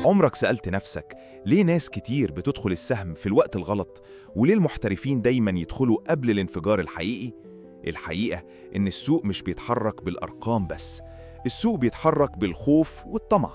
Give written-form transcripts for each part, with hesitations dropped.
عمرك سألت نفسك ليه ناس كتير بتدخل السهم في الوقت الغلط، وليه المحترفين دايما يدخلوا قبل الانفجار الحقيقي؟ الحقيقة إن السوق مش بيتحرك بالأرقام بس، السوق بيتحرك بالخوف والطمع.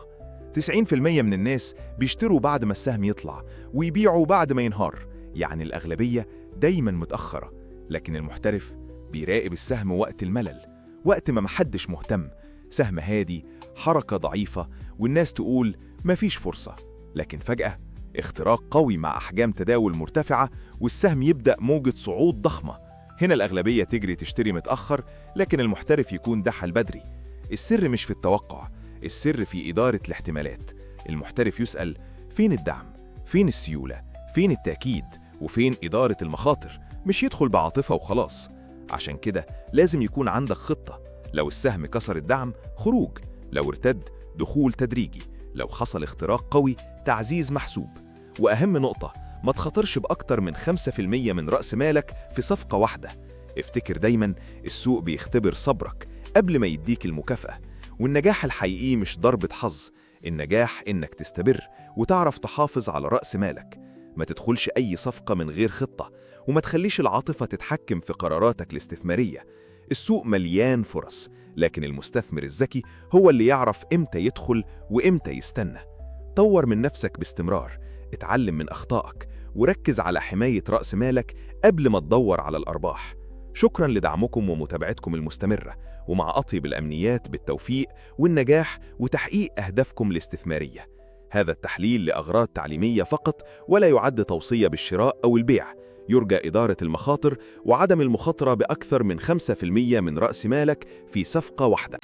90% من الناس بيشتروا بعد ما السهم يطلع ويبيعوا بعد ما ينهار، يعني الأغلبية دايما متأخرة. لكن المحترف بيراقب السهم وقت الملل، وقت ما محدش مهتم، سهم هادي، حركة ضعيفة، والناس تقول مفيش فرصة. لكن فجأة اختراق قوي مع أحجام تداول مرتفعة والسهم يبدأ موجة صعود ضخمة. هنا الأغلبية تجري تشتري متأخر، لكن المحترف يكون دخل بدري. السر مش في التوقع، السر في إدارة الاحتمالات. المحترف يسأل فين الدعم؟ فين السيولة؟ فين التأكيد؟ وفين إدارة المخاطر؟ مش يدخل بعاطفة وخلاص. عشان كده لازم يكون عندك خطة. لو السهم كسر الدعم، خروج. لو ارتد، دخول تدريجي. لو حصل اختراق قوي، تعزيز محسوب. وأهم نقطة، ما تخاطرش بأكتر من 5% من رأس مالك في صفقة واحدة. افتكر دايما السوق بيختبر صبرك قبل ما يديك المكافأة. والنجاح الحقيقي مش ضربة حظ، النجاح إنك تستمر وتعرف تحافظ على رأس مالك. ما تدخلش أي صفقة من غير خطة، وما تخليش العاطفة تتحكم في قراراتك الاستثمارية. السوق مليان فرص، لكن المستثمر الذكي هو اللي يعرف إمتى يدخل وإمتى يستنى. طور من نفسك باستمرار، اتعلم من أخطائك، وركز على حماية رأس مالك قبل ما تدور على الأرباح. شكراً لدعمكم ومتابعتكم المستمرة، ومع أطيب الأمنيات بالتوفيق والنجاح وتحقيق أهدافكم الاستثمارية. هذا التحليل لأغراض تعليمية فقط، ولا يعد توصية بالشراء أو البيع. يرجى إدارة المخاطر وعدم المخاطرة بأكثر من 5% من رأس مالك في صفقة واحدة.